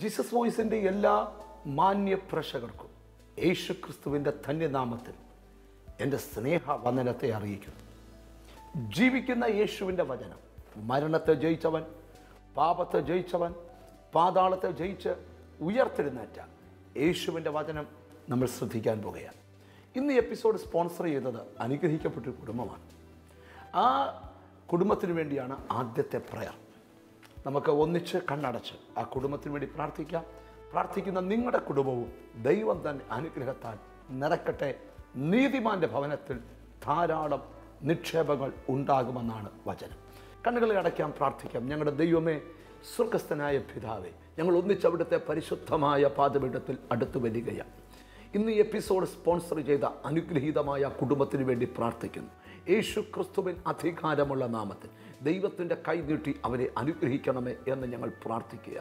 Jesus വോയിസിൻ്റെ എല്ലാ മാന്യ പ്രേക്ഷകർക്കും യേശു ക്രിസ്തുവിൻ്റെ ധന്യനാമത്തിൽ എൻ്റെ സ്നേഹവന്ദനത്തെ അറിയിക്കുന്നു. ജീവിക്കുന്ന യേശുവിൻ്റെ വചനം, മരണത്തെ ജയിച്ചവൻ, പാപത്തെ ജയിച്ചവൻ, പാതാളത്തെ ജയിച്ച് ഉയർത്തെഴുന്നേറ്റ യേശുവിൻ്റെ വചനം നമ്മൾ ശ്രദ്ധിക്കാൻ പോകുകയാണ്. ഇന്ന് ഈ എപ്പിസോഡ് സ്പോൺസർ ചെയ്തത് അനുഗ്രഹിക്കപ്പെട്ടൊരു കുടുംബമാണ്. ആ കുടുംബത്തിന് വേണ്ടിയാണ് ആദ്യത്തെ പ്രയർ. നമുക്ക് ഒന്നിച്ച് കണ്ണടച്ച് ആ കുടുംബത്തിന് വേണ്ടി പ്രാർത്ഥിക്കാം. പ്രാർത്ഥിക്കുന്ന നിങ്ങളുടെ കുടുംബവും ദൈവം തന്നെ അനുഗ്രഹത്താൽ നിറക്കട്ടെ. നീതിമാന്റെ ഭവനത്തിൽ ധാരാളം നിക്ഷേപങ്ങൾ ഉണ്ടാകുമെന്നാണ് വചനം. കണ്ണുകളെ അടയ്ക്കാം, പ്രാർത്ഥിക്കാം. ഞങ്ങളുടെ ദൈവമേ, സ്വർഗസ്ഥനായ പിതാവേ, ഞങ്ങൾ ഒന്നിച്ച് അവിടുത്തെ പരിശുദ്ധമായ പാദപീഠത്തിൽ അടുത്തു വരികയാണ്. ഇന്ന് ഈ എപ്പിസോഡ് സ്പോൺസർ ചെയ്ത അനുഗ്രഹീതമായ കുടുംബത്തിന് വേണ്ടി പ്രാർത്ഥിക്കുന്നു. യേശു ക്രിസ്തുവിൻ അധികാരമുള്ള നാമത്തിൽ ദൈവത്തിൻ്റെ കൈ നീട്ടി അവരെ അനുഗ്രഹിക്കണമേ എന്ന് ഞങ്ങൾ പ്രാർത്ഥിക്കുക.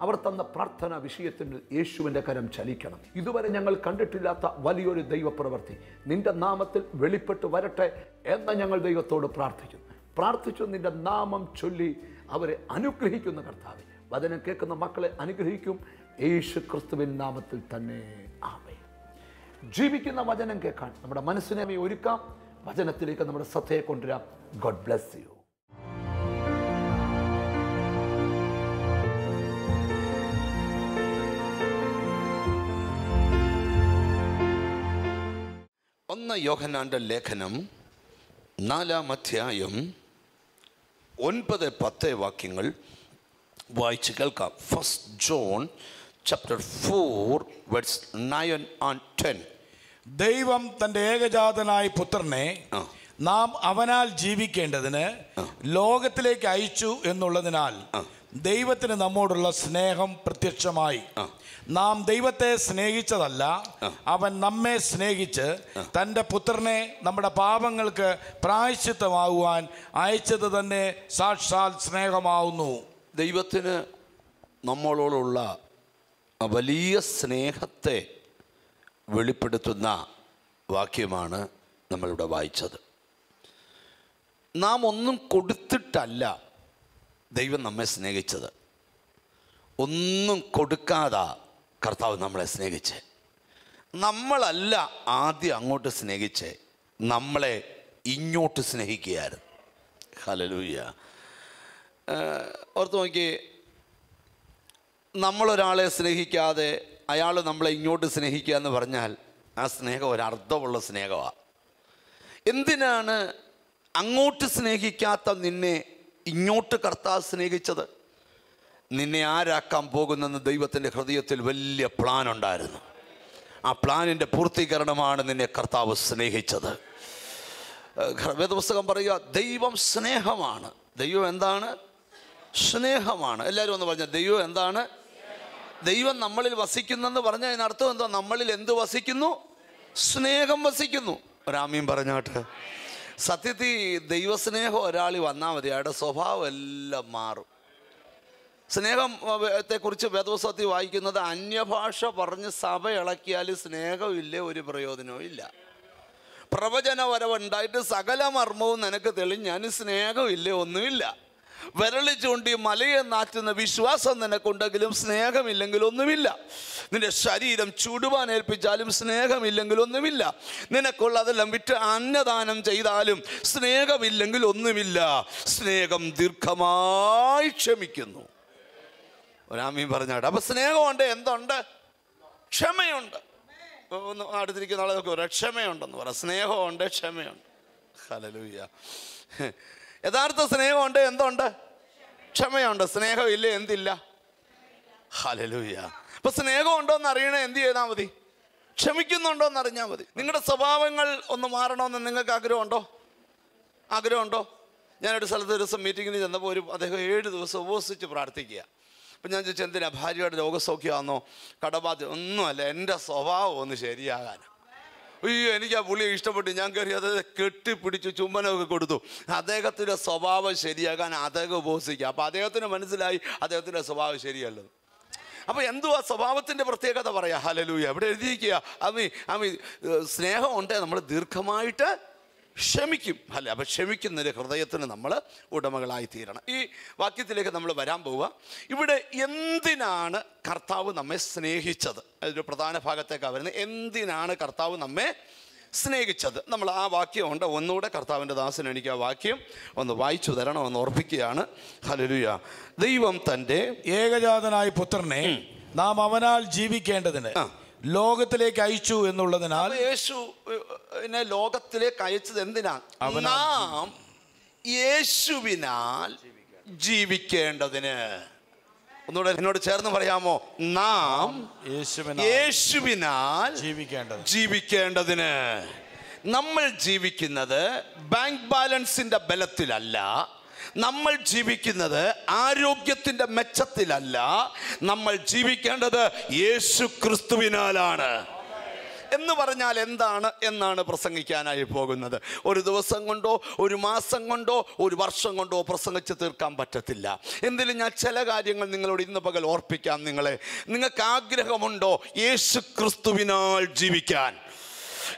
അവർ തന്ന പ്രാർത്ഥന വിഷയത്തിൽ യേശുവിൻ്റെ കരം ചലിക്കണം. ഇതുവരെ ഞങ്ങൾ കണ്ടിട്ടില്ലാത്ത വലിയൊരു ദൈവപ്രവൃത്തി നിൻ്റെ നാമത്തിൽ വെളിപ്പെട്ട് വരട്ടെ എന്ന് ഞങ്ങൾ ദൈവത്തോട് പ്രാർത്ഥിച്ചു നിൻ്റെ നാമം ചൊല്ലി അവരെ അനുഗ്രഹിക്കുന്ന കർത്താവേ, വചനം കേൾക്കുന്ന മക്കളെ അനുഗ്രഹിക്കും. യേശു ക്രിസ്തുവിൻ നാമത്തിൽ തന്നെ ആമേൻ. ജീവിക്കുന്ന വചനം കേൾക്കാൻ നമ്മുടെ മനസ്സിനെ ഒരുക്കാം. വചനത്തിലേക്ക് നമ്മുടെ ശ്രദ്ധയെ കൊണ്ടുവരാം. God bless U. ഒന്ന് യോഹന്നാന്റെ ലേഖനം 4-ാം അധ്യായം 9-10 വാക്യങ്ങൾ വായിച്ച് കേൾക്കാം. 1 John chapter 4 verse 9 and 10. ദൈവം തൻ്റെ ഏകജാതനായ പുത്രനെ നാം അവനാൽ ജീവിക്കേണ്ടതിന് ലോകത്തിലേക്ക് അയച്ചു എന്നുള്ളതിനാൽ ദൈവത്തിന് നമ്മോടുള്ള സ്നേഹം പ്രത്യക്ഷമായി. നാം ദൈവത്തെ സ്നേഹിച്ചതല്ല, അവൻ നമ്മെ സ്നേഹിച്ച് തൻ്റെ പുത്രനെ നമ്മുടെ പാപങ്ങൾക്ക് പ്രായശ്ചിത്തമാകുവാൻ അയച്ചത് തന്നെ സാക്ഷാൽ സ്നേഹമാവുന്നു. ദൈവത്തിന് നമ്മളോടുള്ള വലിയ സ്നേഹത്തെ വെളിപ്പെടുത്തുന്ന വാക്യമാണ് നമ്മളിവിടെ വായിച്ചത്. നാം ഒന്നും കൊടുത്തിട്ടല്ല ദൈവം നമ്മെ സ്നേഹിച്ചത്. ഒന്നും കൊടുക്കാതെ കർത്താവ് നമ്മളെ സ്നേഹിച്ചേ. നമ്മളല്ല ആദ്യം അങ്ങോട്ട് സ്നേഹിച്ചേ, നമ്മളെ ഇങ്ങോട്ട് സ്നേഹിക്കുകയായിരുന്നു. ഹല്ലേലൂയ. ഓർത്ത് നോക്കി, നമ്മളൊരാളെ സ്നേഹിക്കാതെ അയാൾ നമ്മളെ ഇങ്ങോട്ട് സ്നേഹിക്കുക എന്ന് പറഞ്ഞാൽ ആ സ്നേഹം ഒരർത്ഥമുള്ള സ്നേഹമാണ്. എന്തിനാണ് അങ്ങോട്ട് സ്നേഹിക്കാത്ത നിന്നെ ഇങ്ങോട്ട് കർത്താവ് സ്നേഹിച്ചത്? നിന്നെ ആരാക്കാൻ പോകുന്നെന്ന് ദൈവത്തിൻ്റെ ഹൃദയത്തിൽ വലിയ പ്ലാൻ ഉണ്ടായിരുന്നു. ആ പ്ലാനിൻ്റെ പൂർത്തീകരണമാണ് നിന്നെ കർത്താവ് സ്നേഹിച്ചത്. വേദപുസ്തകം പറയുക, ദൈവം സ്നേഹമാണ്. ദൈവം എന്താണ്? സ്നേഹമാണ്. എല്ലാവരും ഒന്ന് പറഞ്ഞാൽ, ദൈവം എന്താണ്? ദൈവം നമ്മളിൽ വസിക്കുന്നെന്ന് പറഞ്ഞാൽ അതിനർത്ഥം എന്തോ? നമ്മളിൽ എന്ത് വസിക്കുന്നു? സ്നേഹം വസിക്കുന്നു. ഒരാമീൻ പറഞ്ഞാട്ട്. സത്യത്തിൽ ദൈവസ്നേഹം ഒരാൾ വന്നാൽ മതി, അയാളുടെ സ്വഭാവം എല്ലാം മാറും. സ്നേഹത്തെക്കുറിച്ച് വേദപുസ്തകത്തിൽ വായിക്കുന്നത്, അന്യഭാഷ പറഞ്ഞ് സഭ ഇളക്കിയാൽ സ്നേഹമില്ലേ, ഒരു പ്രയോജനവും ഇല്ല. പ്രവചനപരമുണ്ടായിട്ട് സകല മർമ്മവും നിനക്ക് തെളിഞ്ഞാൽ സ്നേഹമില്ലേ, ഒന്നുമില്ല. വിരളി ചൂണ്ടി മലയെ നാറ്റുന്ന വിശ്വാസം നിനക്കുണ്ടെങ്കിലും സ്നേഹമില്ലെങ്കിൽ ഒന്നുമില്ല. നിന്റെ ശരീരം ചുടുവാൻ ഏൽപ്പിച്ചാലും സ്നേഹമില്ലെങ്കിൽ ഒന്നുമില്ല. നിനക്കുള്ളതെല്ലാം വിറ്റ് അന്നദാനം ചെയ്താലും സ്നേഹമില്ലെങ്കിൽ ഒന്നുമില്ല. സ്നേഹം ദീർഘമായി ക്ഷമിക്കുന്നു. ഒരാമീൻ പറഞ്ഞാട്ടെ. അപ്പം സ്നേഹമുണ്ട്, എന്തുണ്ട്? ക്ഷമയുണ്ട്. ഒന്ന് അടുത്തിരിക്കുന്ന ആളെ നോക്കി, ക്ഷമയുണ്ടെന്ന് പറ. സ്നേഹമുണ്ട്, ക്ഷമയുണ്ട്. ഹല്ലേലൂയ. യഥാർത്ഥ സ്നേഹമുണ്ട്, എന്തുണ്ട്? ക്ഷമയുണ്ട്. സ്നേഹമില്ല, എന്തില്ല? ഹല്ലേലൂയ. അപ്പൊ സ്നേഹമുണ്ടോയെന്ന് അറിയണേ എന്ത് ചെയ്താൽ മതി? ക്ഷമിക്കുന്നുണ്ടോ എന്ന് അറിഞ്ഞാൽ മതി. നിങ്ങളുടെ സ്വഭാവങ്ങൾ ഒന്ന് മാറണമെന്ന് നിങ്ങൾക്ക് ആഗ്രഹമുണ്ടോ? ഞാനൊരു സ്ഥലത്ത് ഒരു ദിവസം മീറ്റിങ്ങിന് ചെന്നപ്പോൾ അദ്ദേഹം 7 ദിവസം ഉപവസിച്ച് പ്രാർത്ഥിക്കുക. അപ്പം ഞാൻ ചോദിച്ചു, എന്തിനാ? ഭാര്യയുടെ രോഗസൗഖ്യമാണെന്നോ കടബാധ്യത? ഒന്നുമല്ല, എൻ്റെ സ്വഭാവം ഒന്ന് ശരിയാകാൻ. അയ്യോ, എനിക്ക് ആ പുള്ളിയെ ഇഷ്ടപ്പെട്ടു. ഞാൻ കയറി അത് കെട്ടിപ്പിടിച്ചു, ചുംബനമൊക്കെ കൊടുത്തു. അദ്ദേഹത്തിൻ്റെ സ്വഭാവം ശരിയാകാൻ അദ്ദേഹം ഉപവസിക്കുക. അപ്പോൾ അദ്ദേഹത്തിന് മനസ്സിലായി അദ്ദേഹത്തിൻ്റെ സ്വഭാവം ശരിയല്ലത്. അപ്പോൾ എന്തുവാ സ്വഭാവത്തിൻ്റെ പ്രത്യേകത പറയാം? ഹല്ലേലൂയ. ഇവിടെ എഴുതിയിരിക്കുക, സ്നേഹമുണ്ട്, നമ്മൾ ദീർഘമായിട്ട് ക്ഷമിക്കും അല്ലേ? അപ്പം ക്ഷമിക്കുന്നൊരു ഹൃദയത്തിന് നമ്മൾ ഉടമകളായി തീരണം. ഈ വാക്യത്തിലേക്ക് നമ്മൾ വരാൻ പോവുക. ഇവിടെ എന്തിനാണ് കർത്താവ് നമ്മെ സ്നേഹിച്ചത്? അതൊരു പ്രധാന ഭാഗത്തേക്കാണ് വരുന്നത്. എന്തിനാണ് കർത്താവ് നമ്മെ സ്നേഹിച്ചത്? നമ്മൾ ആ വാക്യമുണ്ട്. ഒന്നുകൂടെ കർത്താവിൻ്റെ ദാസൻ എനിക്ക് ആ വാക്യം ഒന്ന് വായിച്ചു തരണമെന്ന് ഓർപ്പിക്കുകയാണ്. ഹല്ലേലൂയ. ദൈവം തൻ്റെ ഏകജാതനായ പുത്രനെ നാം അവനാൽ ജീവിക്കേണ്ടതിന് ലോകത്തിലേക്ക് അയച്ചു എന്നുള്ളതിനാൽ. യേശുവിനെ ലോകത്തിലേക്ക് അയച്ചത് എന്തിനാ? നാം യേശുവിനാൽ ജീവിക്കേണ്ടതിന്. ഒന്നുകൂടെ എന്നോട് ചേർന്ന് പറയാമോ? നാം യേശുവിനാൽ ജീവിക്കേണ്ടതിന്. നമ്മൾ ജീവിക്കുന്നത് ബാങ്ക് ബാലൻസിന്റെ ബലത്തിലല്ല, നമ്മൾ ജീവിക്കുന്നത് ആരോഗ്യത്തിൻ്റെ മെച്ചത്തിലല്ല, നമ്മൾ ജീവിക്കേണ്ടത് യേശു ക്രിസ്തുവിനാലാണ്. എന്ന് പറഞ്ഞാൽ എന്താണ് എന്നാണ് പ്രസംഗിക്കാനായി പോകുന്നത്. ഒരു ദിവസം കൊണ്ടോ ഒരു മാസം കൊണ്ടോ ഒരു വർഷം കൊണ്ടോ പ്രസംഗിച്ച് തീർക്കാൻ പറ്റത്തില്ല. എന്തിലും ഞാൻ ചില കാര്യങ്ങൾ നിങ്ങളോട് ഇന്ന് പകൽ ഓർപ്പിക്കാം. നിങ്ങൾക്ക് ആഗ്രഹമുണ്ടോ യേശു ക്രിസ്തുവിനാൽ ജീവിക്കാൻ?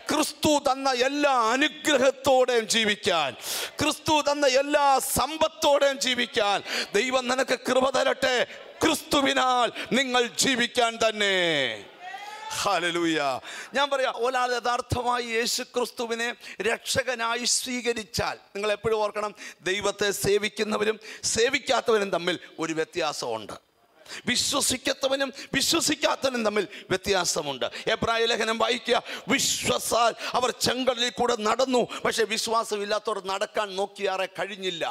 ക്രിസ്തു തന്ന എല്ലാ അനുഗ്രഹത്തോടെയും ജീവിക്കാൻ, ക്രിസ്തു തന്ന എല്ലാ സമ്പത്തോടെയും ജീവിക്കാൻ ദൈവം നിനക്ക് കൃപ തരട്ടെ. ക്രിസ്തുവിനാൽ നിങ്ങൾ ജീവിക്കാൻ തന്നെ. ഹല്ലേലൂയ. ഞാൻ പറയാം, ഒരാൾ യഥാർത്ഥമായി യേശു ക്രിസ്തുവിനെ രക്ഷകനായി സ്വീകരിച്ചാൽ, നിങ്ങൾ എപ്പോഴും ഓർക്കണം, ദൈവത്തെ സേവിക്കുന്നവരും സേവിക്കാത്തവരും തമ്മിൽ ഒരു വ്യത്യാസമുണ്ട്. വിശ്വസിക്കാത്തവനും വിശ്വസിക്കാത്തവനും തമ്മിൽ വ്യത്യാസമുണ്ട്. എബ്രായ ലേഖനം വായിക്കുക. വിശ്വാസാൽ അവർ ചെങ്കടലിൽ കൂടെ നടന്നു, പക്ഷെ വിശ്വാസമില്ലാത്തവർ നടക്കാൻ നോക്കിയാറെ കഴിഞ്ഞില്ല.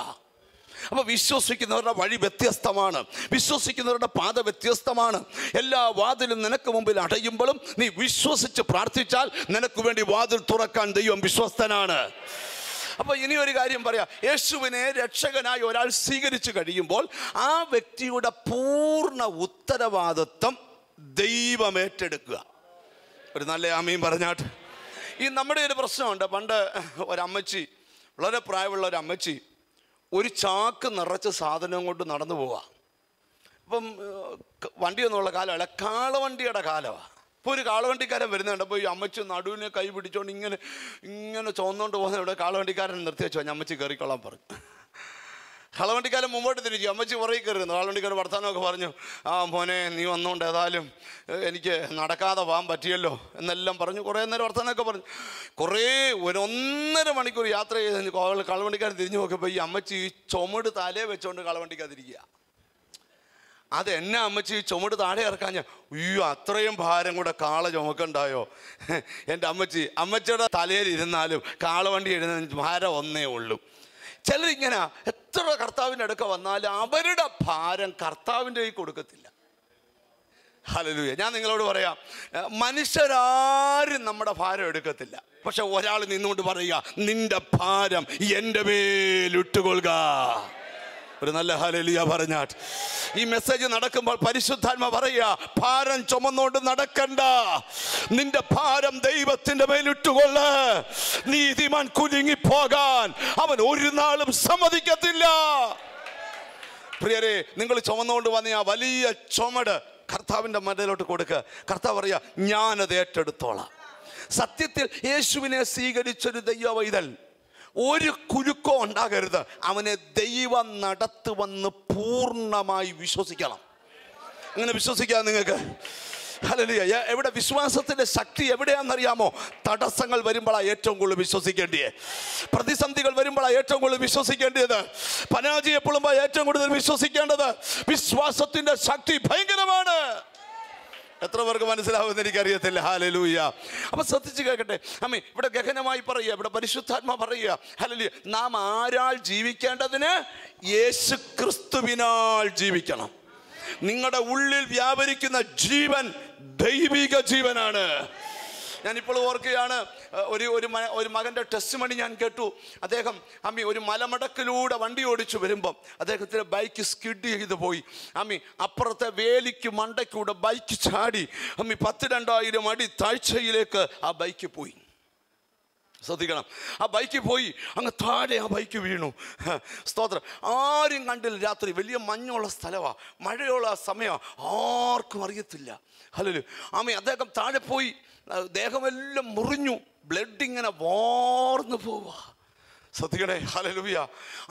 അപ്പോൾ വിശ്വസിക്കുന്നവരുടെ വഴി വ്യത്യസ്തമാണ്, വിശ്വസിക്കുന്നവരുടെ പാത വ്യത്യസ്തമാണ്. എല്ലാ വാതിലും നിനക്ക് മുമ്പിൽ അടയുമ്പോഴും നീ വിശ്വസിച്ച് പ്രാർത്ഥിച്ചാൽ നിനക്ക് വേണ്ടി വാതിൽ തുറക്കാൻ ദൈവം വിശ്വസ്തനാണ്. അപ്പോൾ ഇനി ഒരു കാര്യം പറയാം. യേശുവിനെ രക്ഷകനായി ഒരാൾ സ്വീകരിച്ചു കഴിയുമ്പോൾ ആ വ്യക്തിയുടെ പൂർണ്ണ ഉത്തരവാദിത്വം ദൈവം ഏറ്റെടുക്കുക. ഒരു നല്ല ആമീൻ പറഞ്ഞാട്ട്. ഈ നമ്മുടെ ഒരു പ്രശ്നമുണ്ട്. പണ്ട് ഒരമ്മച്ചി, വളരെ പ്രായമുള്ള ഒരു അമ്മച്ചി, ഒരു ചാക്ക് നിറച്ച് സാധനം കൊണ്ട് നടന്നു പോവുക. അപ്പം വണ്ടിയൊന്നുള്ള കാലമല്ല, കാളവണ്ടിയുടെ കാലമാണ്. ഇപ്പോൾ ഒരു കാളവണ്ടിക്കാരൻ വരുന്നുണ്ട്. അപ്പോൾ ഈ അമ്മച്ചി നടുവിനെ കൈ പിടിച്ചോണ്ട് ഇങ്ങനെ ചുവന്നുകൊണ്ട് പോകുന്ന ഇവിടെ കാളവണ്ടിക്കാരൻ നിർത്തി വെച്ചോ, അമ്മച്ചി കയറിക്കൊള്ളാൻ പറഞ്ഞു. കാളവണ്ടിക്കാരൻ മുമ്പോട്ട് തിരിച്ചു, അമ്മച്ചി പുറകെ കയറുന്നു. കാളവണ്ടിക്കാരൻ വർത്താനമൊക്കെ പറഞ്ഞു. ആ മോനെ, നീ വന്നുകൊണ്ട് ഏതായാലും എനിക്ക് നടക്കാതെ പോകാൻ പറ്റിയല്ലോ എന്നെല്ലാം പറഞ്ഞു. കുറേ നേരം വർത്താനമൊക്കെ പറഞ്ഞു. കുറേ 1.5 മണിക്കൂർ യാത്ര ചെയ്ത് കാളവണ്ടിക്കാരൻ തിരിഞ്ഞു നോക്കിയപ്പോൾ ഈ അമ്മച്ചി ചുമട് തലേ വെച്ചുകൊണ്ട് കാളവണ്ടിക്കാതിരിക്കുക. അതെന്നാ അമ്മച്ചി ചുമട് താഴെ ഇറക്കാൻ? അയ്യോ, അത്രയും ഭാരം കൂടെ കാള ചുമക്കണ്ടായോ? എൻ്റെ അമ്മച്ചിയുടെ തലയിൽ ഇരുന്നാലും കാളവണ്ടി എഴുതുന്ന ഭാരം ഒന്നേ ഉള്ളൂ. ചിലരിങ്ങനെ എത്ര കർത്താവിൻ്റെ അടുക്ക വന്നാലും അവരുടെ ഭാരം കർത്താവിൻ്റെ കയ്യിൽ കൊടുക്കത്തില്ല. ഹല്ലേലൂയ. ഞാൻ നിങ്ങളോട് പറയാം, മനുഷ്യരാരും നമ്മുടെ ഭാരം എടുക്കത്തില്ല. പക്ഷെ ഒരാൾ നിന്നുകൊണ്ട് പറയുക, നിന്റെ ഭാരം എൻ്റെ മേലിട്ടുകൊള്ളുക. ഒരു നല്ല ഹല്ലേലൂയ പറഞ്ഞാട്ട്. ഈ മെസ്സേജ് നടക്കുമ്പോൾ പരിശുദ്ധാത്മ പറയുക, ഭാരം ചുമന്നുകൊണ്ട് നടക്കണ്ട, നിന്റെ ഭാരം ദൈവത്തിന്റെ മേലിട്ടുകൊള്ള്. നീതിമാൻ കുലുങ്ങിപ്പോകാൻ അവൻ ഒരു നാളും സമ്മതിക്കത്തില്ല. പ്രിയരെ, നിങ്ങൾ ചുമന്നുകൊണ്ട് വന്ന ആ വലിയ ചുമട് കർത്താവിന്റെ മണ്ടയിലോട്ട് കൊടുക്കുക. കർത്താവ് പറയുക, ഞാനത് ഏറ്റെടുത്തോളാം. സത്യത്തിൽ യേശുവിനെ സ്വീകരിച്ചൊരു ദൈവവൈതൽ ഒരു കുലുക്കോ ഉണ്ടാകരുത്. അവനെ ദൈവം നടത്തുവെന്ന് പൂർണ്ണമായി വിശ്വസിക്കണം. അങ്ങനെ വിശ്വസിക്കാം നിങ്ങൾക്ക്. ഹല്ലേലൂയ. എവിടെ വിശ്വാസത്തിന്റെ ശക്തി എവിടെയാണെന്നറിയാമോ? തടസ്സങ്ങൾ വരുമ്പോഴാണ് ഏറ്റവും കൂടുതൽ വിശ്വസിക്കേണ്ടത്. പ്രതിസന്ധികൾ വരുമ്പോഴാണ് ഏറ്റവും കൂടുതൽ വിശ്വസിക്കേണ്ടത്. പരാജയപ്പെടുമ്പോൾ ഏറ്റവും കൂടുതൽ വിശ്വസിക്കേണ്ടത്. വിശ്വാസത്തിന്റെ ശക്തി ഭയങ്കരമാണ്. എത്ര പേർക്ക് മനസ്സിലാവുമെന്ന് എനിക്കറിയത്തില്ല. ഹല്ലേലൂയ. അപ്പം ശ്രദ്ധിച്ച് കേൾക്കട്ടെ. അമ്മേ, ഇവിടെ ഗഹനമായി പറയുക, ഇവിടെ പരിശുദ്ധാത്മ പറയുക, ഹല്ലേലൂയ, നാം ആരാൽ ജീവിക്കേണ്ടതിന്? യേശു ക്രിസ്തുവിനാൽ ജീവിക്കണം. നിങ്ങളുടെ ഉള്ളിൽ വ്യാപരിക്കുന്ന ജീവൻ ദൈവിക ജീവനാണ്. ഞാനിപ്പോൾ ഓർക്കുകയാണ്, ഒരു മകൻ്റെ ടെസ്റ്റിമണി ഞാൻ കേട്ടു. അദ്ദേഹം ഒരു മലമടക്കിലൂടെ വണ്ടി ഓടിച്ചു വരുമ്പം അദ്ദേഹത്തിൻ്റെ ബൈക്ക് സ്കിഡ് ചെയ്ത് പോയി. അപ്പുറത്തെ വേലിക്ക് മണ്ടയ്ക്കൂടെ ബൈക്ക് ചാടി 10,000 അടി താഴ്ചയിലേക്ക് ആ ബൈക്ക് പോയി. ശ്രദ്ധിക്കണം. ആ ബൈക്ക് പോയി അങ്ങ് താഴെ ആ ബൈക്ക് വീണു. സ്തോത്രം. ആരും കണ്ടില്ല. രാത്രി വലിയ മഞ്ഞുള്ള സ്ഥലമാണ്, മഴയുള്ള സമയമാണ്, ആർക്കും അറിയത്തില്ല. ഹല്ലേലൂയ. ആമേൻ. അദ്ദേഹം താഴെ പോയി, ദേഹമെല്ലാം മുറിഞ്ഞു, ബ്ലഡ് ഇങ്ങനെ വാർന്നു പോവാ. ശ്രദ്ധിക്കണേ. ഹല്ലേലൂയ.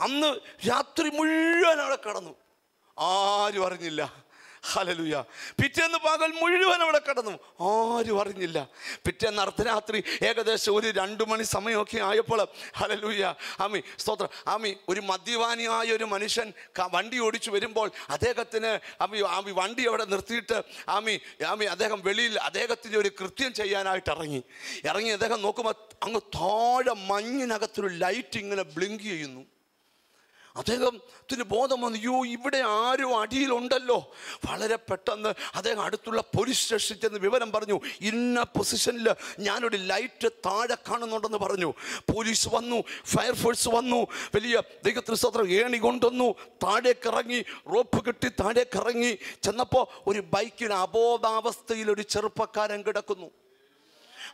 അന്ന് രാത്രി മുഴുവൻ അവിടെ കടന്നു, ആരും അറിഞ്ഞില്ല. ഹല്ലേലൂയ. പിറ്റേന്ന് പകൽ മുഴുവൻ അവിടെ കടന്നു, ആരും അറിഞ്ഞില്ല. പിറ്റേന്ന് അർദ്ധരാത്രി ഏകദേശം ഒരു 2 മണി സമയമൊക്കെ ആയപ്പോൾ ഹല്ലേലൂയ ആമി സ്തോത്രം ആമി ഒരു മദ്യപാനിയായ ഒരു മനുഷ്യൻ വണ്ടി ഓടിച്ചു വരുമ്പോൾ അദ്ദേഹത്തിന് ആമി വണ്ടി അവിടെ നിർത്തിയിട്ട് ആമി അദ്ദേഹം വെളിയിൽ അദ്ദേഹത്തിൻ്റെ ഒരു കൃത്യം ചെയ്യാനായിട്ട് ഇറങ്ങി അദ്ദേഹം നോക്കുമ്പോൾ അങ്ങ് താഴെ മഞ്ഞിനകത്തൊരു ലൈറ്റ് ഇങ്ങനെ ബ്ലിങ്ക് ചെയ്യുന്നു. അദ്ദേഹത്തിന് ബോധം വന്നു, യോ ഇവിടെ ആരും അടിയിലുണ്ടല്ലോ. വളരെ പെട്ടെന്ന് അദ്ദേഹം അടുത്തുള്ള പോലീസ് സ്റ്റേഷനിൽ ചെന്ന് വിവരം പറഞ്ഞു, ഇന്ന പൊസിഷനിൽ ഞാനൊരു ലൈറ്റ് താഴെ കാണുന്നുണ്ടെന്ന് പറഞ്ഞു. പോലീസ് വന്നു, ഫയർഫോഴ്സ് വന്നു, വലിയ ദൈവത്തിന് സ്തോത്രം ഏണി കൊണ്ടുവന്നു, താഴേക്കിറങ്ങി, റോപ്പ് കെട്ടി താഴേക്കിറങ്ങി ചെന്നപ്പോൾ ഒരു ബൈക്കിന് അബോധാവസ്ഥയിൽ ഒരു ചെറുപ്പക്കാരൻ കിടക്കുന്നു.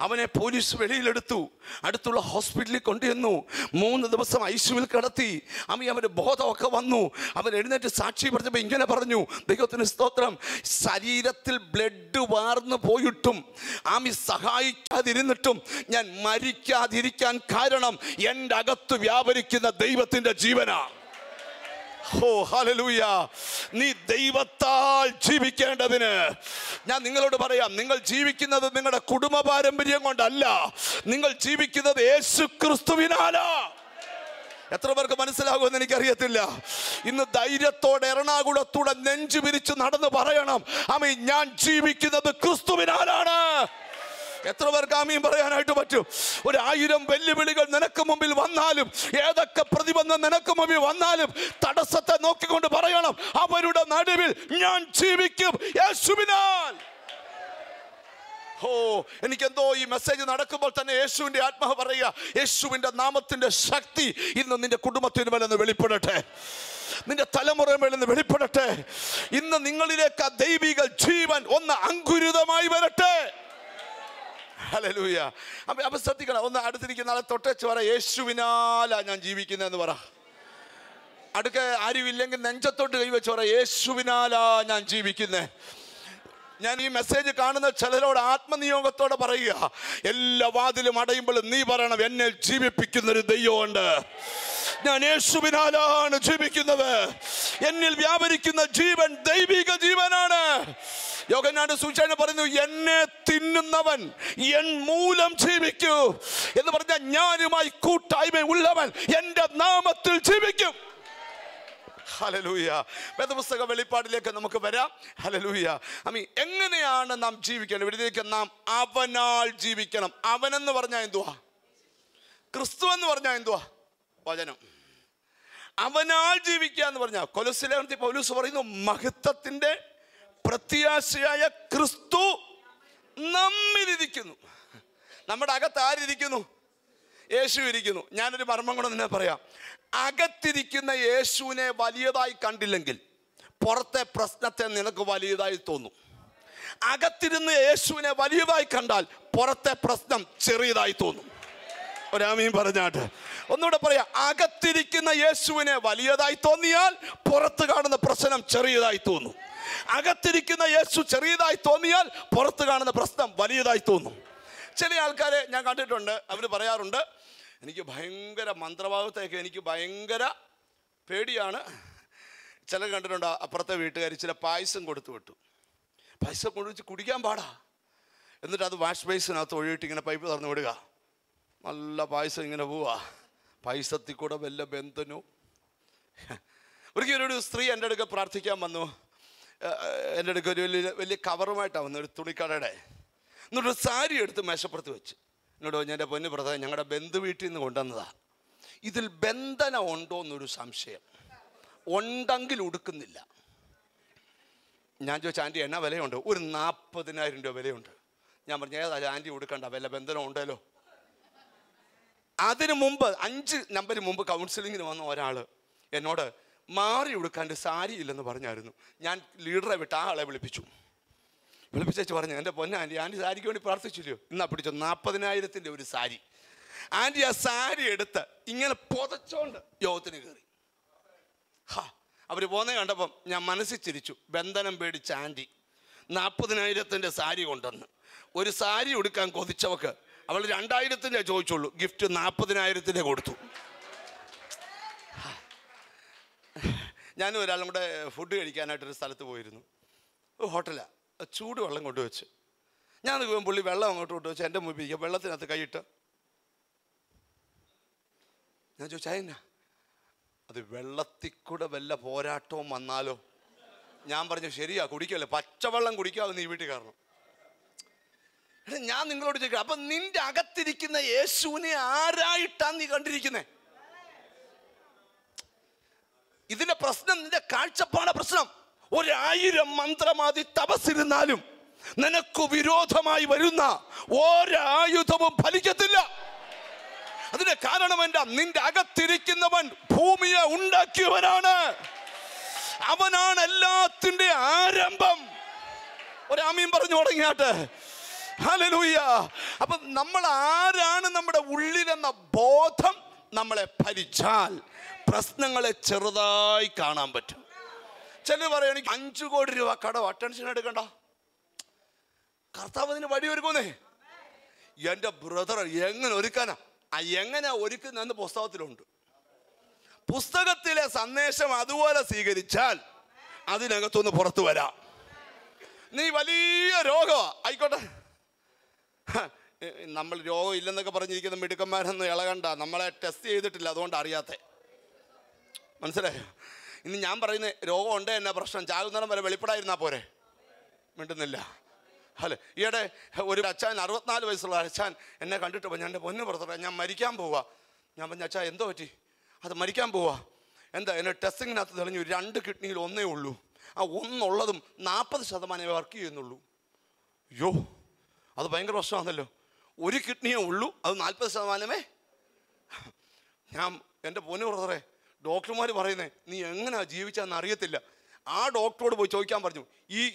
അവനെ പോലീസ് വെളിയിലെടുത്തു, അടുത്തുള്ള ഹോസ്പിറ്റലിൽ കൊണ്ടുവന്നു. 3 ദിവസം ഐസിയുവിൽ കിടത്തി. അവൻ്റെ ബോധമൊക്കെ വന്നു. അവൻ എഴുന്നേറ്റ് സാക്ഷി പറഞ്ഞപ്പോൾ ഇങ്ങനെ പറഞ്ഞു, ദൈവത്തിന് സ്തോത്രം, ശരീരത്തിൽ ബ്ലഡ് വാർന്നു പോയിട്ടും സഹായിക്കാതിരുന്നിട്ടും ഞാൻ മരിക്കാതിരിക്കാൻ കാരണം എൻ്റെ അകത്ത് വ്യാപരിക്കുന്ന ദൈവത്തിൻ്റെ ജീവനാണ്. ഓ ഹല്ലേലൂയ. നീ ദൈവത്താൽ ജീവിക്കേണ്ടതിന് ഞാൻ നിങ്ങളോട് പറയാം, നിങ്ങൾ ജീവിക്കുന്നത് നിങ്ങളുടെ കുടുംബ പാരമ്പര്യം കൊണ്ടല്ല, നിങ്ങൾ ജീവിക്കുന്നത് യേശു ക്രിസ്തുവിനാലാ. എത്ര പേർക്ക് മനസ്സിലാകുമെന്ന് എനിക്കറിയത്തില്ല. ഇന്ന് ധൈര്യത്തോടെ എറണാകുളത്തൂടെ നെഞ്ചു വിരിച്ച് നടന്ന് പറയണം, ആമേൻ, ഞാൻ ജീവിക്കുന്നത് ക്രിസ്തുവിനാലാണ്. എത്ര പേർക്ക് ആമീൻ പറയാനായിട്ട് പറ്റും? 1000 വെല്ലുവിളികൾ നിനക്ക് മുമ്പിൽ വന്നാലും, ഏതൊക്കെ പ്രതിബന്ധം നിനക്ക് മുമ്പിൽ വന്നാലും, തടസ്സത്തെ നോക്കിക്കൊണ്ട് പറയണം, അവരുടെ നടുവിൽ ഞാൻ ജീവിക്കും യേശുവിനാൽ. എനിക്കെന്തോ ഈ മെസ്സേജ് നടക്കുമ്പോൾ തന്നെ യേശുവിൻ്റെ ആത്മാവ് പറയുക, യേശുവിൻ്റെ നാമത്തിൻ്റെ ശക്തി ഇന്ന് നിന്റെ കുടുംബത്തിന് മേലെന്ന് വെളിപ്പെടട്ടെ, നിന്റെ തലമുറ മേലെന്ന് വെളിപ്പെടട്ടെ. ഇന്ന് നിങ്ങളിലേക്ക് ആ ദൈവിക ജീവൻ ഒന്ന് അങ്കുരിതമായി വരട്ടെ. ഹല്ലേലൂയ. അപ്പൊ ശ്രദ്ധിക്കണം. ഒന്ന് അടുത്തിരിക്കുന്ന ആളെ തൊട്ടേച്ച് പറ, യേശുവിനാലാ ഞാൻ ജീവിക്കുന്നതെന്ന് പറ. അടുക്ക ആരുമില്ലെങ്കിൽ നെഞ്ചത്തോട്ട് കൈവച്ച് പറ, യേശുവിനാലാ ഞാൻ ജീവിക്കുന്നേ. ഞാൻ ഈ മെസ്സേജ് കാണുന്ന ചിലരോട് ആത്മനിയോഗത്തോടെ പറയുക, എല്ലാ വാതിലും അടയുമ്പോഴും നീ പറയണം, എന്നെ ജീവിപ്പിക്കുന്നൊരു ദൈവമുണ്ട്. ഞാൻ യേശുവിനാലാണ് ജീവിക്കുന്നത്. എന്നിൽ വ്യാപരിക്കുന്ന ജീവൻ ദൈവിക ജീവനാണ്. യോഹന്നാന്റെ സുവിശേഷം പറയുന്നു, എന്നെ തിന്നുന്നവൻ എൻ മൂലം ജീവിക്കൂ എന്ന് പറഞ്ഞാൽ ഞാനുമായി കൂട്ടായ്മ ഉള്ളവൻ എൻ്റെ നാമത്തിൽ ജീവിക്കും. ഹല്ലേലൂയ. വേദപുസ്തക വെളിപ്പാടിലേക്ക് നമുക്ക് വരാം. ഹല്ലേലൂയ. എങ്ങനെയാണ് നാം ജീവിക്കേണ്ടത്? ഇവിടേക്ക് നാം അവനാൽ ജീവിക്കണം. അവനെന്ന് പറഞ്ഞാൽ എന്തുവാ? ക്രിസ്തു എന്ന് പറഞ്ഞാൽ എന്തുവാ? വചനം. അവനാൽ ജീവിക്കുക എന്ന് പറഞ്ഞാൽ കൊലോസ്യർ പൗലോസ് പറയുന്നു, മഹത്വത്തിന്റെ പ്രത്യാശയായ ക്രിസ്തു നമ്മിലിരിക്കുന്നു. നമ്മുടെ അകത്ത് ആരിയ്ക്കുന്നു? യേശു ഇരിക്കുന്നു. ഞാനൊരു മർമ്മം കൂടെ നിന്നെ പറയാം. അകത്തിരിക്കുന്ന യേശുവിനെ വലിയതായി കണ്ടില്ലെങ്കിൽ പുറത്തെ പ്രശ്നത്തെ നിനക്ക് വലിയതായി തോന്നും. അകത്തിരുന്ന് യേശുവിനെ വലിയതായി കണ്ടാൽ പുറത്തെ പ്രശ്നം ചെറിയതായി തോന്നും. ഒരാമീൻ പറഞ്ഞാട്ട് ഒന്നുകൂടെ പറയാം. അകത്തിരിക്കുന്ന യേശുവിനെ വലിയതായി തോന്നിയാൽ പുറത്ത് കാണുന്ന പ്രശ്നം ചെറിയതായി തോന്നും. അകത്തിരിക്കുന്ന യേശു ചെറിയതായി തോന്നിയാൽ പുറത്ത് കാണുന്ന പ്രശ്നം വലിയതായി തോന്നും. ചില ആൾക്കാരെ ഞാൻ കണ്ടിട്ടുണ്ട്, അവർ പറയാറുണ്ട്, എനിക്ക് ഭയങ്കര മന്ത്രവാദത്തെയൊക്കെ എനിക്ക് ഭയങ്കര പേടിയാണ്. ചില കണ്ടിട്ടുണ്ട്, അപ്പുറത്തെ വീട്ടുകാർ ചില പായസം കൊടുത്തു വിട്ടു. പായസം കൊണ്ടുവച്ച് കുടിക്കാൻ പാടാ, എന്നിട്ട് അത് വാഷ് ബേസിനകത്ത് ഒഴിയിട്ട് ഇങ്ങനെ പൈപ്പ് തുറന്ന് വിടുക. നല്ല പായസം ഇങ്ങനെ പോവാ. പായസത്തിൽ കൂടെ വല്ല ബന്ധനോ. ഒരിക്കലൊരു സ്ത്രീ എൻ്റെ അടുക്ക പ്രാർത്ഥിക്കാൻ വന്നു. എൻ്റെ അടുക്ക ഒരു വലിയ കവറുമായിട്ടാണ് വന്നത്, ഒരു തുണിക്കടയുടെ. എന്നിട്ടൊരു സാരി എടുത്ത് മേശപ്പുറത്ത് വെച്ച് എന്നോട് പറഞ്ഞു, എൻ്റെ പൊന്നു ബ്രദർ, ഞങ്ങളുടെ ബന്ധു വീട്ടിൽ നിന്ന് കൊണ്ടുവന്നതാ, ഇതിൽ ബന്ധനം ഉണ്ടോ എന്നൊരു സംശയം, ഉണ്ടെങ്കിൽ ഉടുക്കുന്നില്ല. ഞാൻ ചോദിച്ചു, ആൻറ്റി എന്നാ വിലയുണ്ട്? ഒരു 40,000 രൂപ വിലയുണ്ട്. ഞാൻ പറഞ്ഞു, ഏതാ ആൻറ്റി ഉടുക്കണ്ട, വല്ല ബന്ധനം ഉണ്ടല്ലോ. അതിന് മുമ്പ് 5 നമ്പർ മുമ്പ് കൗൺസിലിങ്ങിന് വന്ന ഒരാൾ എന്നോട് മാറി ഉടുക്കാണ്ട് സാരി ഇല്ലെന്ന് പറഞ്ഞായിരുന്നു. ഞാൻ ലീഡറെ വിട്ട് ആ ആളെ വിളിപ്പിച്ചു പറഞ്ഞു, എൻ്റെ പൊന്ന ആൻറ്റി, ആൻറ്റി സാരിക്ക് വേണ്ടി പ്രാർത്ഥിച്ചില്ലയോ? ഇന്നാ പിടിച്ചോ 40,000 ഒരു സാരി. ആൻറ്റി ആ സാരി എടുത്ത് ഇങ്ങനെ പുതച്ചോണ്ട് യോഗത്തിന് കയറി. അവർ പോകുന്നത് കണ്ടപ്പം ഞാൻ മനസ്സിൽ ചിരിച്ചു. ബന്ധനം പേടിച്ച ആൻറ്റി 40,000 സാരി കൊണ്ടുവന്ന് ഒരു സാരി ഉടുക്കാൻ കൊതിച്ചവക്ക് അവൾ 2,000 ചോദിച്ചുള്ളൂ, ഗിഫ്റ്റ് 40,000 കൊടുത്തു. ഞാനും ഒരാളും കൂടെ ഫുഡ് കഴിക്കാനായിട്ടൊരു സ്ഥലത്ത് പോയിരുന്നു. ഹോട്ടലാണ്, ചൂട് വെള്ളം കൊണ്ടുവച്ച്. ഞാൻ നിൽക്കുമ്പോൾ പുള്ളി വെള്ളം അങ്ങോട്ട് കൊണ്ടുവച്ച് എൻ്റെ മുമ്പിൽ വെള്ളത്തിനകത്ത് കൈയിട്ട്. ഞാൻ ചോദിച്ചാൽ എന്നാ അത് വെള്ളത്തിൽ കൂടെ വല്ല പോരാട്ടവും വന്നാലോ? ഞാൻ പറഞ്ഞു ശരിയാ, കുടിക്കല്ലേ, പച്ചവെള്ളം കുടിക്കാതെ നീ വീട്ടിൽ കയറണം. ഞാൻ നിങ്ങളോട് ചോദിക്കാം, അപ്പൊ നിന്റെ അകത്തിരിക്കുന്ന യേശുവിനെ ആരായിട്ടാണ് നീ കണ്ടിരിക്കുന്നേ? ഇതിന്റെ പ്രശ്നം നിന്റെ കാഴ്ചപ്പാടാ പ്രശ്നം. 1000 മന്ത്രമാതി തപസ്സിരുന്നാലും നിനക്ക് വിരോധമായി വരുന്ന ഒരായുധവും ഫലിക്കത്തില്ല. അതിന്റെ കാരണം എന്താ? നിന്റെ അകത്തിരിക്കുന്നവൻ ഭൂമിയെ ഉണ്ടാക്കിയവനാണ്. അവനാണ് എല്ലാത്തിന്റെ ആരംഭം. ഒരാമീൻ പറഞ്ഞു തുടങ്ങിയാട്ടെ. ഹല്ലേലൂയ. അപ്പൊ നമ്മൾ ആരാണ് നമ്മുടെ ഉള്ളിലെന്ന ബോധം നമ്മളെ ഭരിച്ചാൽ പ്രശ്നങ്ങളെ ചെറുതായി കാണാൻ പറ്റും. ചിലർ പറയും എനിക്ക് 5 കോടി രൂപ കടം, ടെൻഷൻ എടുക്കണ്ട, കർത്താവ് അതിന് വഴിയൊരുക്കുന്നേ. എൻ്റെ ബ്രദർ എങ്ങനെ ഒരുക്കാനാ? എങ്ങനെ ഒരുക്കുന്നെന്ന് പുസ്തകത്തിലുണ്ട്. പുസ്തകത്തിലെ സന്ദേശം അതുപോലെ സ്വീകരിച്ചാൽ അതിനകത്തൊന്ന് പുറത്തു വരാം. നീ വലിയ രോഗമാ ആയിക്കോട്ടെ, നമ്മൾ രോഗം ഇല്ലെന്നൊക്കെ പറഞ്ഞിരിക്കുന്ന മിടുക്കന്മാരൊന്നും ഇളകണ്ട. നമ്മളെ ടെസ്റ്റ് ചെയ്തിട്ടില്ല, അതുകൊണ്ട് അറിയാത്ത. മനസ്സിലായോ? ഇനി ഞാൻ പറയുന്നത് രോഗം ഉണ്ട് എന്നാ പ്രശ്നം, ചാകുന്നിടം വരെ വെളിപ്പെടായിരുന്നാ പോരെ. മിണ്ടുന്നില്ല. അല്ലേ? ഈയിടെ ഒരു അച്ഛൻ 64 വയസ്സുള്ള അച്ഛൻ എന്നെ കണ്ടിട്ട് പറഞ്ഞു, എൻ്റെ പൊന്നു പുറത്തോടെ ഞാൻ മരിക്കാൻ പോവാ. ഞാൻ പറഞ്ഞു അച്ഛാ എന്തോ പറ്റി? അത് മരിക്കാൻ പോവാ. എന്താ? എന്നെ ടെസ്റ്റിങ്ങിനകത്ത് തെളിഞ്ഞു 2 കിഡ്നിയിൽ ഒന്നേ ഉള്ളൂ. ആ ഒന്നുള്ളതും 40% വർക്ക് ചെയ്യുന്നുള്ളൂ. അയ്യോ, അത് ഭയങ്കര പ്രശ്നമാണല്ലോ. 1 കിഡ്നിയേ ഉള്ളൂ, അത് 40%. ഞാൻ എൻ്റെ പൊന്നു പുറത്തോടെ ഡോക്ടർമാർ പറയുന്നേ നീ എങ്ങനെയാ ജീവിച്ചതെന്ന് അറിയത്തില്ല. ആ ഡോക്ടറോട് പോയി ചോദിക്കാൻ പറഞ്ഞു,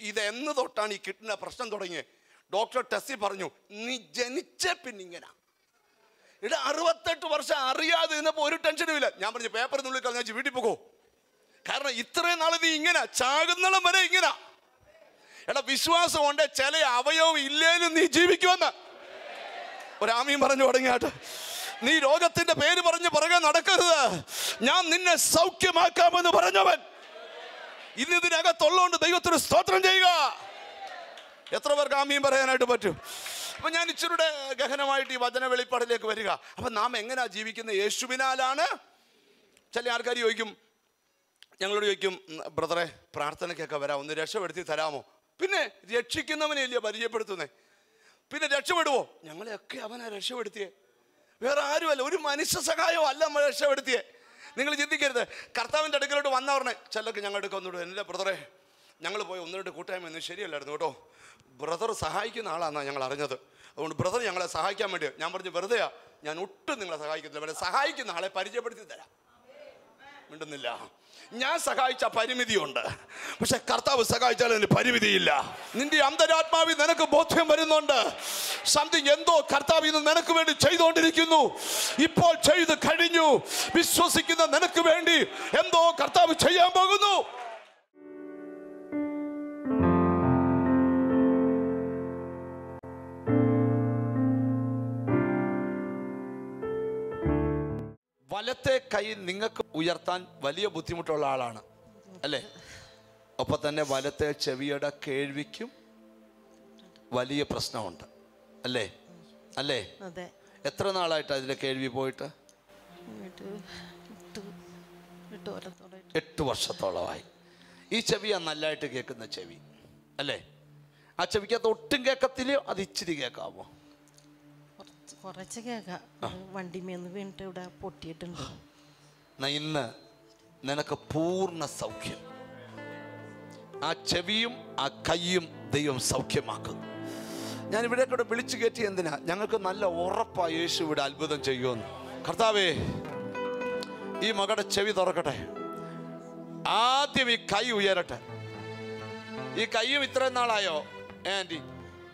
ഇതെന്ന് തൊട്ടാണ് ഈ കിഡ്നിയുടെ പ്രശ്നം തുടങ്ങിയത്? ഡോക്ടർ ടെസ്റ്റിൽ പറഞ്ഞു നീ ജനിച്ച പിന്നെ ഇങ്ങനെ. 68 വർഷം അറിയാതെ ഇരുന്നപ്പോൾ ഒരു ടെൻഷനും ഇല്ല. ഞാൻ പറഞ്ഞു പേപ്പറിനുള്ളിൽ കളഞ്ഞാൽ വീട്ടിൽ പോകോ, കാരണം ഇത്രയും നാളെ നീ ഇങ്ങനെ ചാകുന്നളം വരെ ഇങ്ങനെ. വിശ്വാസം കൊണ്ട് ചില അവയവം ഇല്ലേലും നീ ജീവിക്കുമെന്ന് ഒരാമീൻ പറഞ്ഞു തുടങ്ങിയാട്ട്. നീ രോഗത്തിന്റെ പേര് പറഞ്ഞ് പുറകെ നടക്കരുത്. ഞാൻ നിന്നെ സൗഖ്യമാക്കാമെന്ന് പറഞ്ഞവൻ ഇന്നിതിനകത്തുള്ളതുകൊണ്ട് ദൈവത്തിന് സ്തോത്രം ചെയ്യുക. എത്ര പേർക്ക് ആമീൻ പറയാനായിട്ട് പറ്റും? അപ്പൊ ഞാൻ ഇച്ചിരുടെ ഗഹനമായിട്ട് ഈ വചന വെളിപ്പാടിലേക്ക് വരിക. അപ്പൊ നാം എങ്ങനെയാ ജീവിക്കുന്നത്? യേശുവിനാലാണ്. ചില ആൾക്കാർ ചോദിക്കും, ഞങ്ങളോട് ചോദിക്കും, ബ്രദറെ പ്രാർത്ഥനയ്ക്കൊക്കെ വരാം, ഒന്ന് രക്ഷപ്പെടുത്തി തരാമോ? പിന്നെ രക്ഷിക്കുന്നവനെയല്ലേ പരിചയപ്പെടുത്തുന്നേ, പിന്നെ രക്ഷപ്പെടുവോ? ഞങ്ങളെയൊക്കെ അവനാ രക്ഷപ്പെടുത്തിയേ, വേറെ ആരുമല്ല. ഒരു മനുഷ്യ സഹായമോ അല്ല നമ്മൾ രക്ഷപ്പെടുത്തിയേ. നിങ്ങൾ ചിന്തിക്കരുത്. കർത്താവിൻ്റെ അടുക്കലോട്ട് വന്നവരുടെ ചിലർക്ക് ഞങ്ങളുടെ അടുക്ക വന്നിട്ട്, എൻ്റെ ബ്രദറെ ഞങ്ങൾ പോയി 1-2 കൂട്ടായ്മ ഒന്നും ശരിയല്ലായിരുന്നു കേട്ടോ, ബ്രദർ സഹായിക്കുന്ന ആളാണെന്നാണ് ഞങ്ങൾ അറിഞ്ഞത്, അതുകൊണ്ട് ബ്രദർ ഞങ്ങളെ സഹായിക്കാൻ വേണ്ടി. ഞാൻ പറഞ്ഞു വെറുതെയാ, ഞാൻ ഒട്ടും നിങ്ങളെ സഹായിക്കുന്നില്ല, പക്ഷേ സഹായിക്കുന്ന ആളെ പരിചയപ്പെടുത്തി തരാം. മിണ്ടുന്നില്ല. ഞാൻ സഹായിച്ച പരിമിതിയുണ്ട്, പക്ഷെ കർത്താവ് സഹായിച്ചാൽ അതിന് പരിമിതിയില്ല. നിന്റെ അന്തരാത്മാവിൽ നിനക്ക് ബോധ്യം വരുന്നുണ്ട്, സംതിങ് എന്തോ കർത്താവ് ഇന്ന് നിനക്ക് വേണ്ടി ചെയ്തുകൊണ്ടിരിക്കുന്നു, ഇപ്പോൾ ചെയ്ത് കഴിഞ്ഞു. വിശ്വസിക്കുന്ന നിനക്ക് വേണ്ടി എന്തോ കർത്താവ് ചെയ്യാൻ പോകുന്നു. വലത്തെ കൈ നിങ്ങൾക്ക് ഉയർത്താൻ വലിയ ബുദ്ധിമുട്ടുള്ള ആളാണ് അല്ലേ? ഒപ്പം തന്നെ വലത്തെ ചെവിയുടെ കേൾവിക്കും വലിയ പ്രശ്നമുണ്ട് അല്ലേ? അല്ലേ? എത്ര നാളായിട്ട് അതിന്റെ കേൾവി പോയിട്ട്? 8 വർഷത്തോളമായി. ഈ ചെവിയാ നല്ലതായിട്ട് കേൾക്കുന്ന ചെവി അല്ലേ? ആ ചെവിക്കകത്ത് ഒട്ടും കേൾക്കത്തില്ലയോ? അത് ഇച്ചിരി കേൾക്കാമോ? കുറച്ച് കേൾക്കാം. വണ്ടിമേന്ന് വീണിട്ട് ഇവിടെ പൊട്ടിയിട്ടുണ്ട്. ഇന്ന് നിനക്ക് പൂർണ്ണ സൗഖ്യം. ആ ചെവിയും ആ കൈയും ദൈവം സൗഖ്യമാക്കുന്നു. ഞാൻ ഇവിടെ കൂടെ വിളിച്ചു കയറ്റി എന്തിനാ? ഞങ്ങൾക്ക് നല്ല ഉറപ്പാ യേശു ഇവിടെ അത്ഭുതം ചെയ്യുമെന്ന്. കർത്താവേ, ഈ മകളുടെ ചെവി തുറക്കട്ടെ. ആദ്യം ഈ കൈ ഉയരട്ടെ. ഈ കൈയും ഇത്രയും നാളായോ ആൻറ്റി?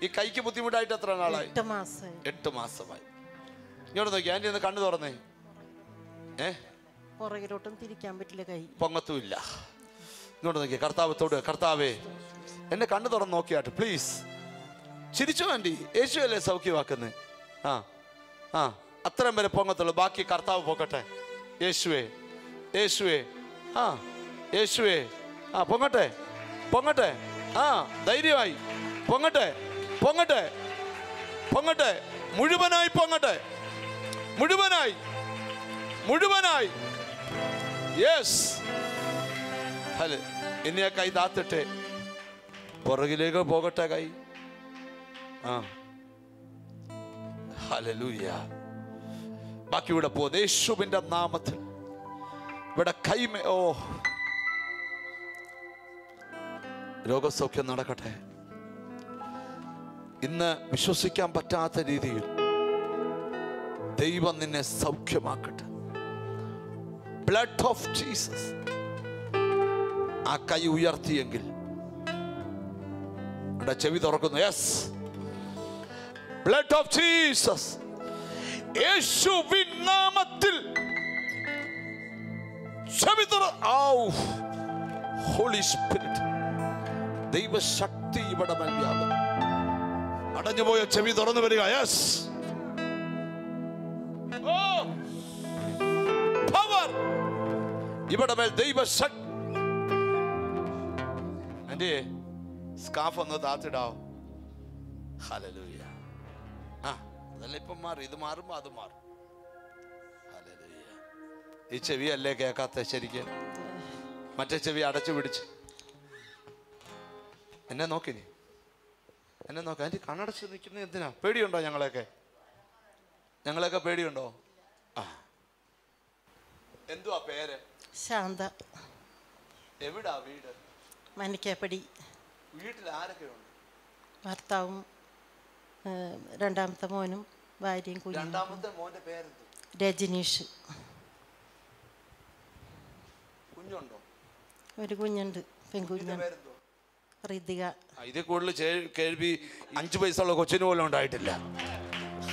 ഈ കൈക്ക് ബുദ്ധിമുട്ടായിട്ട് എത്ര നാളായി? 8 മാസമായി. 8 മാസമായി. ഇങ്ങോട്ട് നോക്കി, ആൻറ്റി ഒന്ന് കണ്ണു തുറന്നേ. പുറകിലോട്ടും തിരിക്കാൻ പറ്റില്ല, കൈ പൊങ്ങത്തുമില്ല. ഇങ്ങോട്ട് നോക്കിയേ, കർത്താവ് തൊടുക. കർത്താവേ, എന്നെ കണ്ണു തുറന്ന് നോക്കിയാട്ട് പ്ലീസ്. ചിരിച്ചോ ആൻറ്റി, യേശു അല്ലേ സൗഖ്യമാക്കുന്നത്. അത്രയും വരെ പൊങ്ങത്തുള്ളൂ, ബാക്കി കർത്താവ് പൊക്കട്ടെ. യേശുവേ, യേശുവേ, യേശുവേ, പൊങ്ങട്ടെ, പൊങ്ങട്ടെ, ധൈര്യമായി പൊങ്ങട്ടെ, പൊങ്ങട്ടെ, പൊങ്ങട്ടെ, മുഴുവനായി പൊങ്ങട്ടെ, മുഴുവനായി, മുഴുവനായി. യെസ്. ഹലോ, ഇനി ആ കൈ താത്തിട്ടെ, പുറകിലേക്ക് പോകട്ടെ കൈ. ഹല്ലേലൂയ. ബാക്കി ഇവിടെ പോകുന്നത് യേശുവിന്റെ നാമത്തിൽ. ഇവിടെ കൈമേ, രോഗസൗഖ്യം നടക്കട്ടെ. ഇന്ന് വിശ്വസിക്കാൻ പറ്റാത്ത രീതിയിൽ ദൈവം നിന്നെ സൗഖ്യമാക്കട്ടെ. Blood of Jesus. ആ കൈ ഉയർത്തിയെങ്കിൽ ചെവി തുറക്കുന്നു. Yes, blood of Jesus. യേശുവിൻ നാമത്തിൽ ചെവി തുറ. ഹോളി സ്പിരിറ്റ്, ദൈവശക്തി ഇവിടെ വ്യാപനം. അടഞ്ഞുപോയ ചെവി തുറന്നു വരിക. യെസ്, പവർ ഇവിടെ മേൽ ദൈവശക്തി. ആൻറ്റി, സ്കാഫ് ഒന്ന് താത്തിടാവോ? ഹല്ലേലൂയ. അതല്ല ഇപ്പം മാറി, ഇത് മാറുമ്പോ അത് മാറും. ഹല്ലേലൂയ. ഈ ചെവി അല്ലേ കേൾക്കാത്ത ശരിക്കും? മറ്റേ ചെവി അടച്ചു പിടിച്ച് എന്നെ നോക്കിനി, എന്നെ നോക്കി. ആൻറ്റി കണ്ണടച്ച് നിൽക്കുന്നത് എന്തിനാ? പേടിയുണ്ടോ? ഞങ്ങളെയൊക്കെ പേടിയുണ്ടോ? എന്തുവാ പേര്? ശാന്ത. എവിടാ വീട്? മനിക്കാപ്പടി. വീട്ടിൽ ആരൊക്കെ ഉണ്ട്? ഭർത്താവും രണ്ടാമത്തെ മോനും ഭാര്യയും കുഞ്ഞും. രണ്ടാമത്തെ മോന്റെ പേരെന്ത്? രജനീഷ്. കുഞ്ഞുണ്ടോ? ഒരു കുഞ്ഞുണ്ട്, പെൺകുഞ്ഞുണ്ട്, ഋതിക. ഇതിൽ കൂടുതൽ കേൾവി 5 വയസ്സുള്ള കൊച്ചിന് പോലും ഉണ്ടായിട്ടില്ല.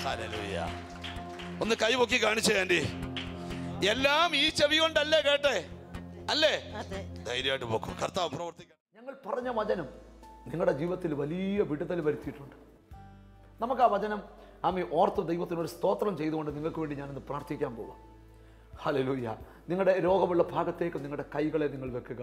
ഹല്ലേലൂയ. ഒന്ന് കൈപൊക്കി കാണിച്ചേ ആൻറ്റി. എല്ലാം ഈ ചെവി കൊണ്ടല്ലേ കേട്ടെ? അല്ലേ? ധൈര്യമായിട്ട് പോക്കും. കർത്താവ് പ്രവർത്തിക്കാം. ഞങ്ങൾ പറഞ്ഞ വചനം നിങ്ങളുടെ ജീവിതത്തിൽ വലിയ വിടുതൽ വരുത്തിയിട്ടുണ്ട്. നമുക്ക് ആ വചനം ഓർത്ത് ദൈവത്തിനൊരു സ്തോത്രം ചെയ്തുകൊണ്ട് നിങ്ങൾക്ക് വേണ്ടി ഞാനിന്ന് പ്രാർത്ഥിക്കാൻ പോവാം. ഹല്ലേലൂയ. നിങ്ങളുടെ രോഗമുള്ള ഭാഗത്തേക്ക് നിങ്ങളുടെ കൈകളെ നിങ്ങൾ വെക്കുക.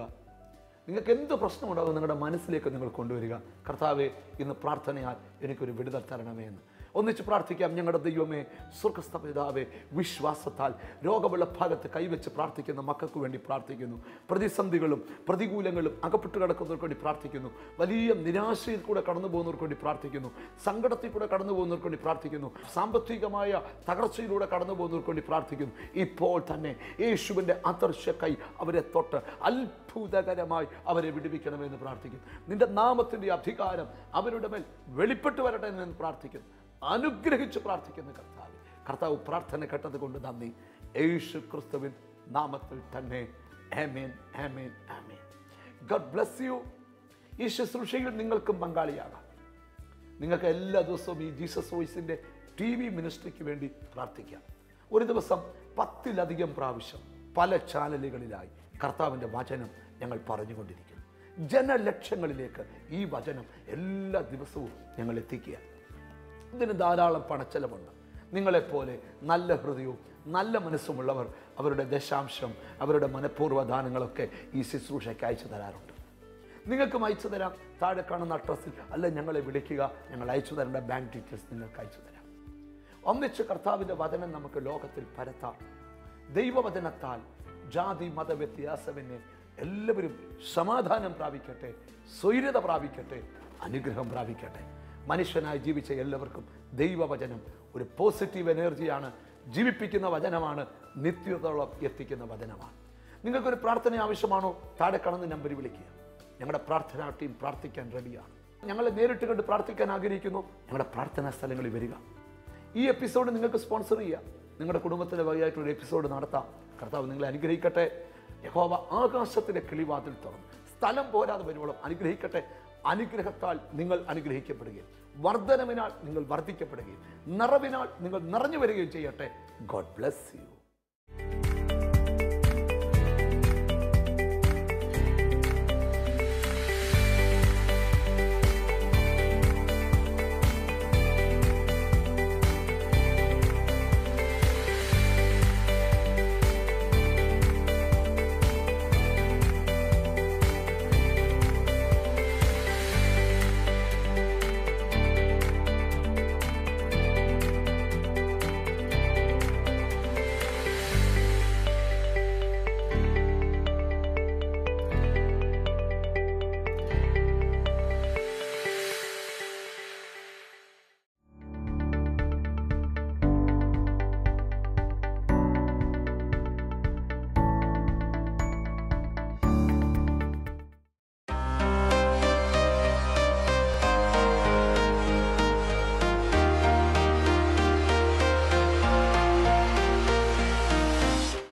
നിങ്ങൾക്ക് എന്ത് പ്രശ്നമുണ്ടാകും നിങ്ങളുടെ മനസ്സിലേക്ക് നിങ്ങൾ കൊണ്ടുവരിക. കർത്താവേ, ഇന്ന് പ്രാർത്ഥനയാൽ എനിക്കൊരു വിടുതൽ തരണമേ എന്ന് ഒന്നിച്ച് പ്രാർത്ഥിക്കാം. ഞങ്ങളുടെ ദൈവമേ, സ്വർഗ്ഗസ്ഥ പിതാവേ, വിശ്വാസത്താൽ രോഗമുള്ള ഭാഗത്ത് കൈവച്ച് പ്രാർത്ഥിക്കുന്ന മക്കൾക്ക് വേണ്ടി പ്രാർത്ഥിക്കുന്നു. പ്രതിസന്ധികളും പ്രതികൂലങ്ങളും അകപ്പെട്ട് കിടക്കുന്നവർക്ക് വേണ്ടി പ്രാർത്ഥിക്കുന്നു. വലിയ നിരാശയിൽ കൂടെ കടന്നു പോകുന്നവർക്ക് വേണ്ടി പ്രാർത്ഥിക്കുന്നു. സങ്കടത്തിൽ കൂടെ കടന്നു പോകുന്നവർക്ക് വേണ്ടി പ്രാർത്ഥിക്കുന്നു. സാമ്പത്തികമായ തകർച്ചയിലൂടെ കടന്നു പോകുന്നവർക്ക് വേണ്ടി പ്രാർത്ഥിക്കുന്നു. ഇപ്പോൾ തന്നെ യേശുവിൻ്റെ അദൃശ്യ കൈ അവരെ തൊട്ട് അത്ഭുതകരമായി അവരെ വിടുവിക്കണമെന്ന് പ്രാർത്ഥിക്കുന്നു. നിന്റെ നാമത്തിൻ്റെ അധികാരം അവരുടെ മേൽ വെളിപ്പെട്ട് വരട്ടെ എന്ന് പ്രാർത്ഥിക്കുന്നു. അനുഗ്രഹിച്ച് പ്രാർത്ഥിക്കുന്ന കർത്താവ് പ്രാർത്ഥന കേട്ടത് കൊണ്ട് നന്ദി. യേശു ക്രിസ്തുവിൻ നാമത്തിൽ തന്നെ. Amen, amen, amen. God bless you. ഈ ശുശ്രൂഷയിൽ നിങ്ങൾക്കും പങ്കാളിയാകാം. നിങ്ങൾക്ക് എല്ലാ ദിവസവും ഈ ജീസസ് വോയിസിൻ്റെ TV മിനിസ്ട്രിക്ക് വേണ്ടി പ്രാർത്ഥിക്കാം. ഒരു ദിവസം 10-ലധികം പ്രാവശ്യം പല ചാനലുകളിലായി കർത്താവിൻ്റെ വചനം ഞങ്ങൾ പറഞ്ഞുകൊണ്ടിരിക്കുന്നു. ജനലക്ഷങ്ങളിലേക്ക് ഈ വചനം എല്ലാ ദിവസവും ഞങ്ങൾ എത്തിക്കുക. ഇതിന് ധാരാളം പണച്ചെലവുണ്ട്. നിങ്ങളെപ്പോലെ നല്ല ഹൃദയവും നല്ല മനസ്സുമുള്ളവർ അവരുടെ ദശാംശം, അവരുടെ മനഃപൂർവ്വ ദാനങ്ങളൊക്കെ ഈ ശുശ്രൂഷയ്ക്ക് അയച്ചു തരാറുണ്ട്. നിങ്ങൾക്കും അയച്ചു തരാം. താഴെ കാണുന്ന അഡ്രസ്സിൽ അല്ല ഞങ്ങളെ വിളിക്കുക. ഞങ്ങൾ അയച്ചു തരേണ്ട ബാങ്ക് ഡീറ്റെയിൽസ് നിങ്ങൾക്ക് അയച്ചു തരാം. ഒന്നിച്ച് കർത്താവിൻ്റെ വചനം നമുക്ക് ലോകത്തിൽ പരത്താം. ദൈവവചനത്താൽ ജാതി മത വ്യത്യാസമെന്നെ എല്ലാവരും സമാധാനം പ്രാപിക്കട്ടെ, സ്വൈര്യത പ്രാപിക്കട്ടെ, അനുഗ്രഹം പ്രാപിക്കട്ടെ. മനുഷ്യനായി ജീവിച്ച എല്ലാവർക്കും ദൈവവചനം ഒരു പോസിറ്റീവ് എനർജിയാണ്, ജീവിപ്പിക്കുന്ന വചനമാണ്, നിത്യതയോളം എത്തിക്കുന്ന വചനമാണ്. നിങ്ങൾക്കൊരു പ്രാർത്ഥന ആവശ്യമാണോ? താഴെ കാണുന്ന നമ്പറിൽ വിളിക്കുക. ഞങ്ങളുടെ പ്രാർത്ഥനാ ടീം പ്രാർത്ഥിക്കാൻ റെഡിയാണ്. ഞങ്ങളെ നേരിട്ട് കണ്ട് പ്രാർത്ഥിക്കാൻ ആഗ്രഹിക്കുന്നു. ഞങ്ങളുടെ പ്രാർത്ഥനാ സ്ഥലങ്ങളിൽ വരിക. ഈ എപ്പിസോഡ് നിങ്ങൾക്ക് സ്പോൺസർ ചെയ്യാം. നിങ്ങളുടെ കുടുംബത്തിൻ്റെ വകയായിട്ടൊരു എപ്പിസോഡ് നടത്താം. കർത്താവ് നിങ്ങളെ അനുഗ്രഹിക്കട്ടെ. യഹോവ ആകാശത്തിലെ കിളിവാതിൽ തുറന്ന് സ്ഥലം പോരാതെ വരുവോളം അനുഗ്രഹിക്കട്ടെ. അനുഗ്രഹത്താൽ നിങ്ങൾ അനുഗ്രഹിക്കപ്പെടുകയും വർധനവിനാൽ നിങ്ങൾ വർദ്ധിക്കപ്പെടുകയും നിറവിനാൽ നിങ്ങൾ നിറഞ്ഞു വരികയും ചെയ്യട്ടെ. God bless U.